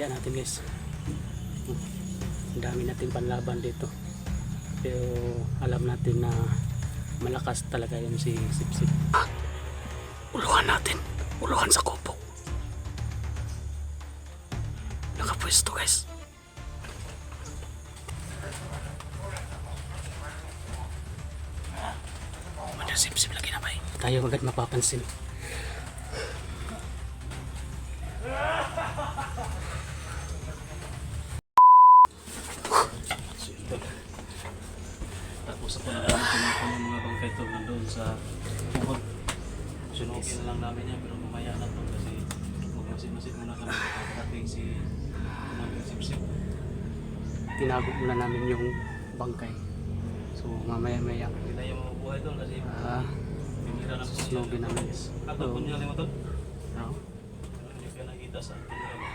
Yan natin guys. Ang dami natin panlaban dito. Pero alam natin na malakas talaga yung si Sipsip. Uluhan natin. Uluhan sa kubo. Nakapwesto guys. Ano Sipsip lagi na ba eh? Tayo agad mapapansin. Tapos ako na yung mga bangkay to nandoon sa bukod. Sunogin na lang namin yan pero mamaya na to kasi magmasid-masid muna kami kapag si Sipsip. Tinago muna namin yung bangkay. So mamaya-maya. Hindi tayo mabubuhay doon kasi pinira na po sunogin namin. Ato po niya lima to? Oo. Pero hindi ka nakita sa pinira.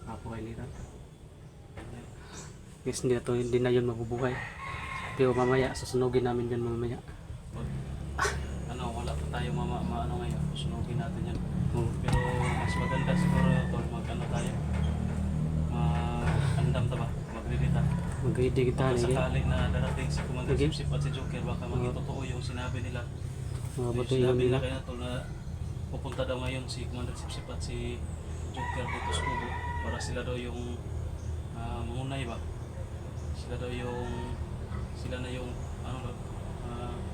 Apo kay Lira. Guys, hindi na yun mabubuhay. Pero mamaya, susunogin namin yun mamaya. Wala pa tayo ano ngayon. Susunogin natin yan. Pero mas maganda siguro tol, mag-ano tayo. Mag-andam ta ba? Mag-ready kita. Baka sakali na darating si Commander Sipsip at si Joker, baka maging totoo yung sinabi nila. Sinabi nila kaya tol na pupunta daw ngayon si Commander Sipsip at si Joker dito sa kubo para sila daw yung mangunay ba? Sila na yung ano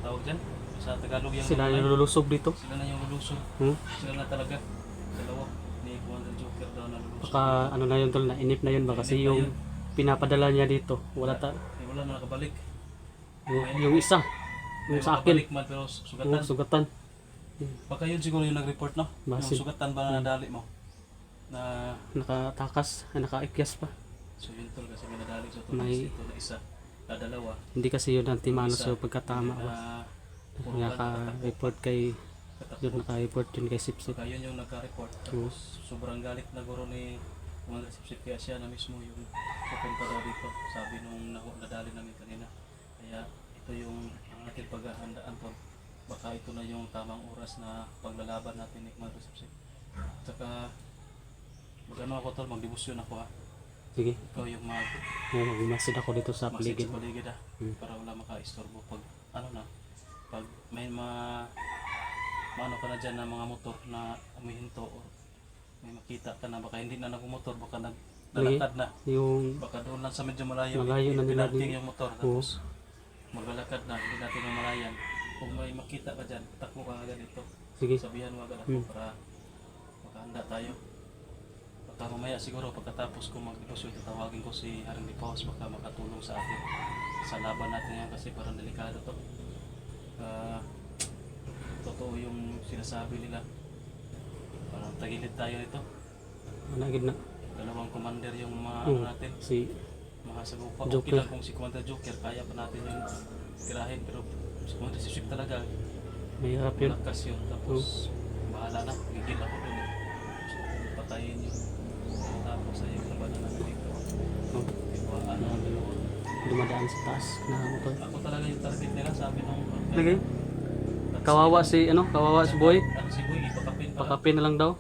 tawag dyan sa Tagalog yung sila na yung lulusob dito. Sila na yung lulusob. Sila na talaga dalawa ni Commander Joker daw na lulusob. Baka ano na yun tol, na inip na yun ba kasi yung pinapadala niya dito wala na nakabalik. Yung isa yung sa akin man, pero sugatan. Baka yun siguro yung nag-report no? Yung sugatan ba na nadali mo na nakatakas, nakaikyas pa. So yun tol kasi may nadali sa tulong ito na isa na dalawa. Hindi kasi yun ang timano sa pagkatama ba. Naka-report kay yun, naka-report yun kay Sipsip. Kaya yun yung nagka-report. Tapos sobrang galit na guro ni Commander Sipsip kaya siya na mismo yung pupunta daw dito. Sabi nung nadali namin kanina. Kaya ito yung ang ating paghahandaan tol. Baka ito na yung tamang oras na paglalaban natin ni Commander Sipsip. Saka mag-ano ako tol, magdebosyon ako ha. Sige. Ikaw yung mag-masid ako dito sa paligid. Masid sa paligid para wala maka-istorbo pag ano na. Pag may maano ka na dyan na mga motor na umihinto o may makita ka na baka hindi na nagmumotor, baka naglalakad na. Baka doon lang sa medyo malayo na pinarking yung motor tapos maglalakad na, hindi natin mamalayan. Kung may makita ka dyan, takbo ka agad dito. Sige. Sabihan mo agad ako para makahanda tayo. Baka mamaya siguro pagkatapos ko mag-debosyon, tatawagin ko si Haring Dipawas baka makatulong sa atin sa laban natin yan kasi parang delikado to. Totoo yung sinasabi nila. Parang tagilid tayo nito. Managid na. Dalawang commander yung mga natin. Mga sagupa. Okay lang kung si Commander Joker kaya pa natin yung tirahin pero si Commander Sipsip talaga may harap yun. Malakas yun. Tapos bahala na. Gigil ako dun. Gusto kong patayin yung tapos ay yung labanan natin dito. Diba ano ang dalawa? Dumadaan sa taas na motor. Ako talaga yung target nila sabi nung okay. Kawawa si Boy. Si Boy pakapin na lang daw.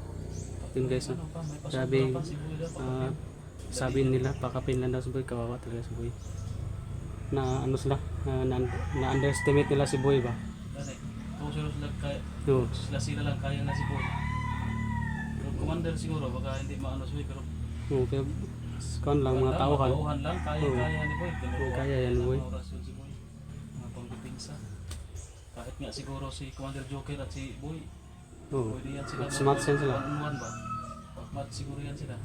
Yun guys. Sabi nila pakapin lang daw si Boy, kawawa talaga si Boy. Na ano sila na underestimate nila si Boy ba. Sila lang kaya na si Boy. Commander siguro baka hindi maano si Boy pero okay. Kan lang mga tao kan. Lang kaya ni Boy. Kaya yan Boy. Mga pangdipinsa. Kahit nga siguro si Commander Joker at si Boy. Pwede yan sila. Smart yan sila. One ba? Smart siguro yan sila.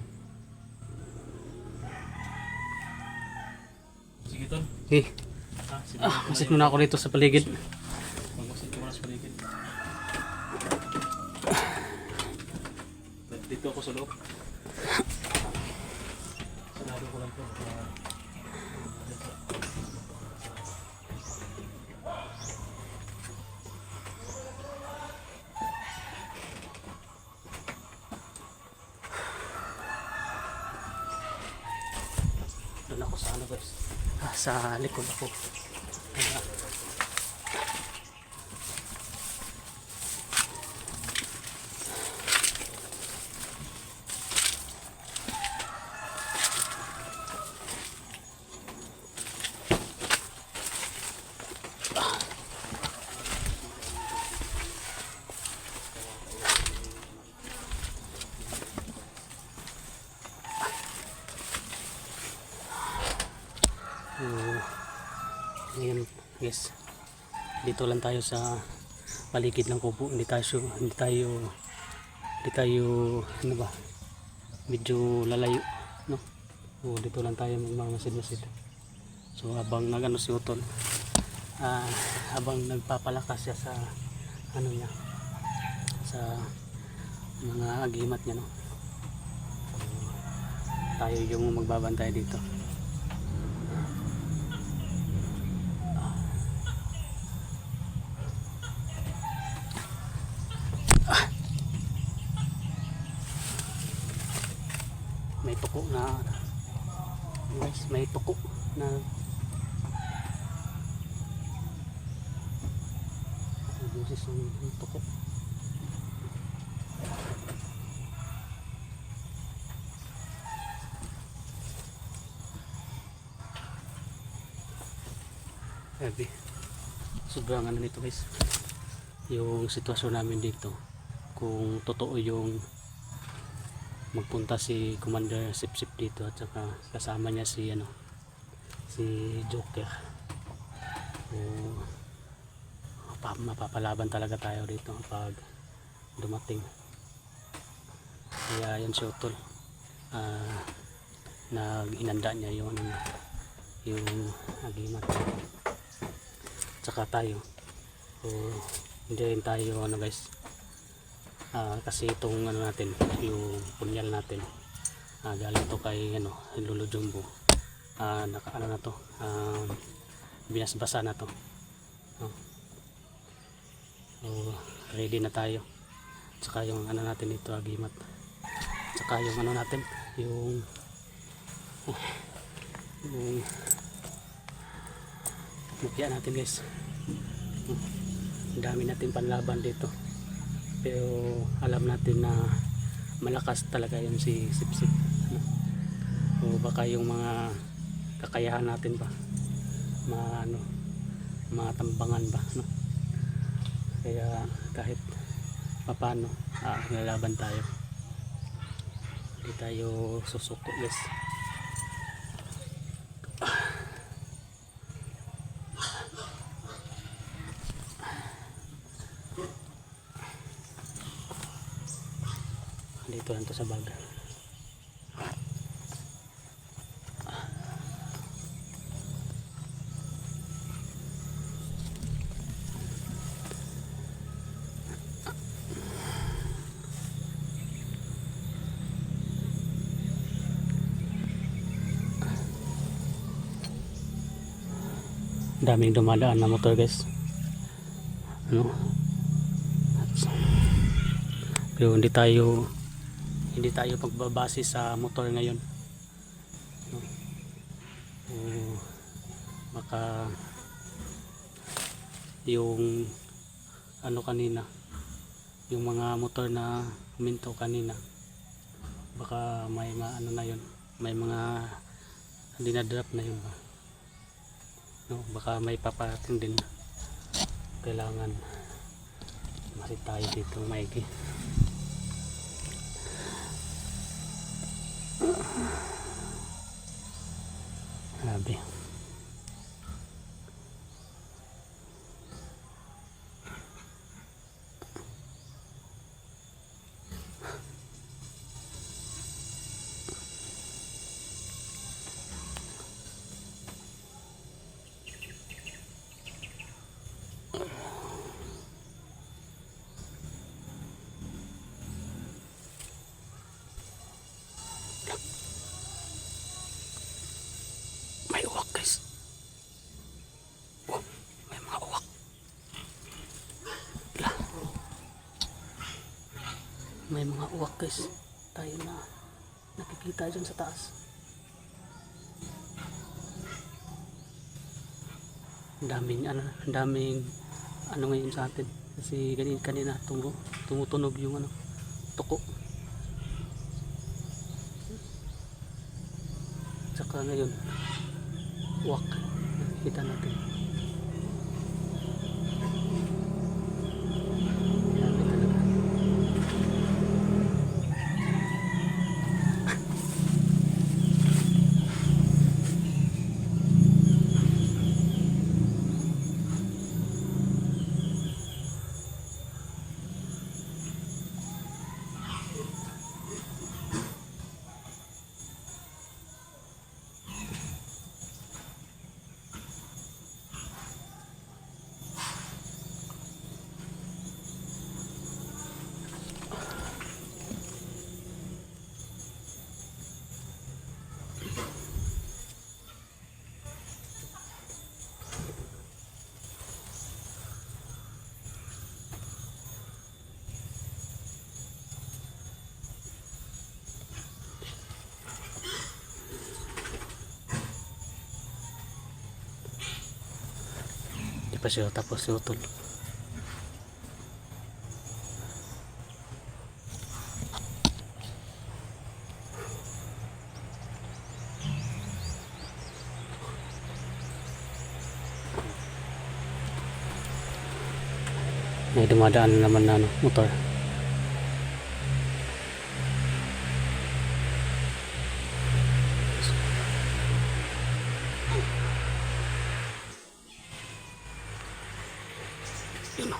Sige Ton. Okay. Masit muna ako dito sa paligid. Magmasit ko muna sa paligid. Dito ako sa loob. Sarado ko lang po. Doon ako sa ano guys. Sa likod ako. Ngayon guys, dito lang tayo sa paligid ng kubo. Hindi tayo ano ba, medyo lalayo, no? Dito lang tayo magmamasid-masid. So habang nagano si Utol, habang nagpapalakas siya sa ano niya, sa mga agimat niya, no? Tayo yung magbabantay dito. May tuko na guys, may tuko na busis ng tuko. Grabe, sobrang ano nito guys, yung sitwasyon namin dito. Kung totoo yung magpunta si Commander Sip-Sip dito at saka kasama niya si si Joker, mapapalaban talaga tayo dito pag dumating. Kaya yan si Utol, hinanda niya yung agimat tsaka tayo. So hindi rin tayo guys, kasi itong natin, yung punyal natin, galing to kay Lolo Jumbo, na to, binasbasa na to. So ready na tayo. Tsaka yung natin ito, agimat, tsaka yung natin, yung mukya natin guys. Ang dami natin panlaban dito, pero alam natin na malakas talaga yung si Sip-Sip, o baka yung mga kakayahan natin ba matambangan ba, no? Kaya kahit papano, lalaban tayo, hindi tayo susuko guys. Dito lang to sa baga. Daming dumadaan na motor guys, pero hindi tayo pagbabase sa motor ngayon, no? Baka yung kanina, yung mga motor na huminto kanina, baka may na yun, may mga dinadrop na yun ba, no? Baka may paparating din, kailangan masid tayo dito maigi. Grabe. May uwak guys. May mga uwak. May mga uwak guys. Tayo na nakikita dyan sa taas. Ang daming ngayon sa atin. Kasi kanina tumutunog yung tuko. Tsaka ngayon uwak, kita natin. Grabe talaga. Di pa siya tapos si Utol. May dumadaan na naman na ano, motor. Yun o.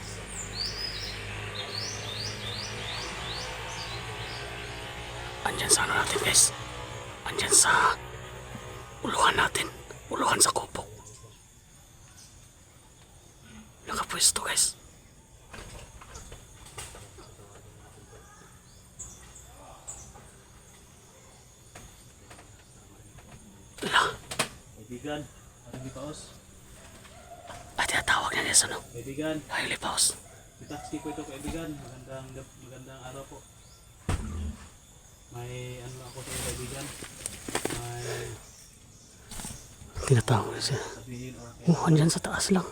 Andyan sa ano natin guys. Andyan sa uluhan natin. Uluhan sa kubo. Nakapwesto guys. Kaibigan, parang lipaos. At tinatawag niya sa ano? Kaibigan, Ay, lipaos. itatski ko ito kaibigan. Magandang araw po. May ano ako sa iyo kaibigan. May Tinatawag niya siya. sabihin o Oh, andyan sa taas lang.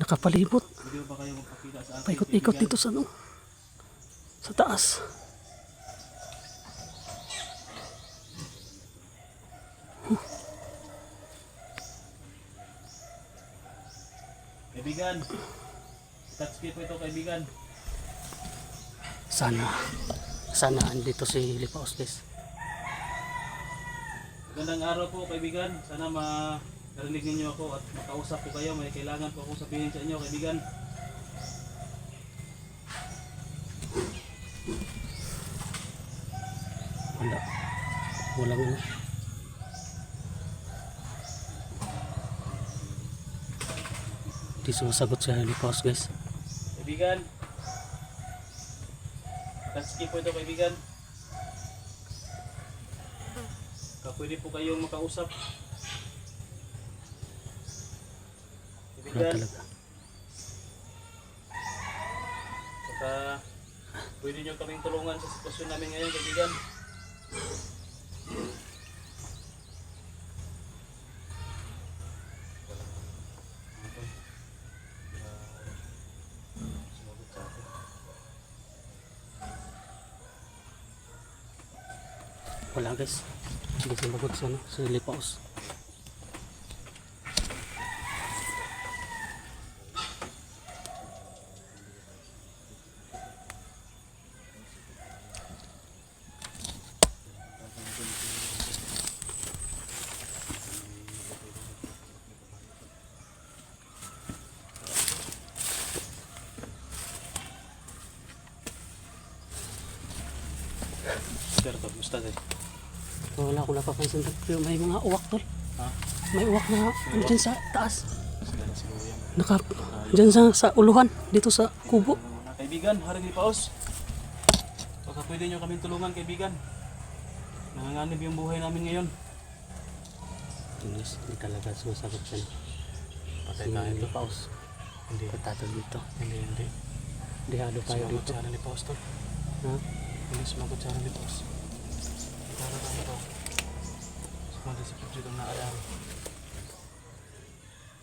Nakapalibot. pwede ba kayo magpakita sa akin? Paikot-ikot dito sa ano? Sa taas. Kaibigan, itatski ko ito kaibigan. Sana andito si Lipaos guys. Magandang araw po kaibigan. Sana marinig ninyo ako at makausap ko kayo. May kailangan po akong sabihin sa inyo kaibigan. Walang ano. Di sumasagot si Lipaos guys. Kaibigan, itatski po ito kaibigan. Pwede po kayong makausap. Wala Kaibigan, talaga. saka pwede nyo kaming tulungan sa sitwasyon namin ngayon kaibigan. Wala guys. Hindi sumagot si ano, si Lipaos. Sir, kamusta tayo? Wala akong napapansin. Pero may mga uwak tol. Ha? May uwak na andyan sa taas. Sila na siguro yan. Andyan sa uluhan. Dito sa kubo. Mga kaibigan, Haring Lipaos. Baka pwede nyo kaming tulungan kaibigan. Nanganganib yung buhay namin ngayon. English, hindi talaga sumasagot siya. Patay Si tayo to. Lipaos. Hindi. Patato dito. Hindi. Dihado tayo Sumagot dito. si Haring Lipaos to. Ha? Hindi sumagot si Haring Lipaos. Para tayo to. Sumagot sa pagdito na alam.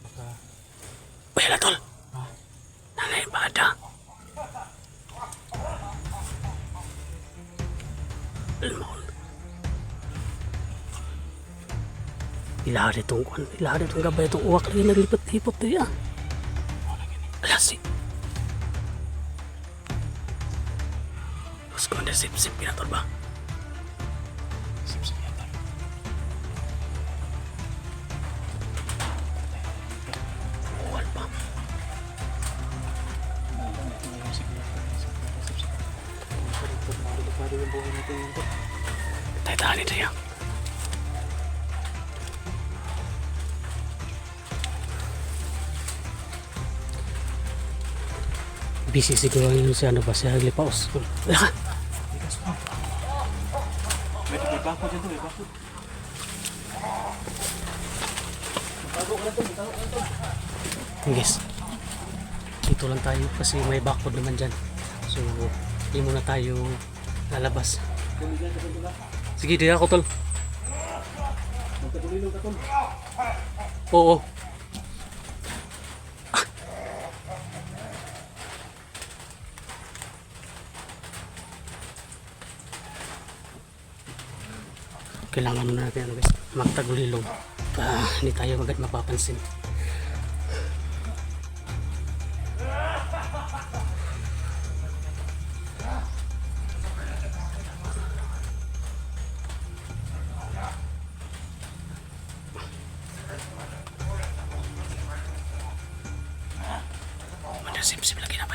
Baka... Wala tol. Ha? Nanay bada. Almol. Ilahari itong kuwan. Ilahari itong gabay itong uwak lagi naglipat-lipat tayo. Alasi. Mas ko na sip-sip pinatol ba? Sip-sip yata. Uwal pa. Tayo-tahan ito yan. Busy siguro yun si ano ba, si Lipaos. Wala ka. May bako dyan to, may bako. Tago ka na to, tago ka na to. Guys, dito lang tayo kasi may backwood naman dyan. So, hindi muna tayo lalabas. Kumigan ka to, Sige, di ako tol. magkatulilong ka to. Oo. Kailangan muna natin ano guys, magtagulilong. Hindi tayo agad mapapansin. Sim lagi na.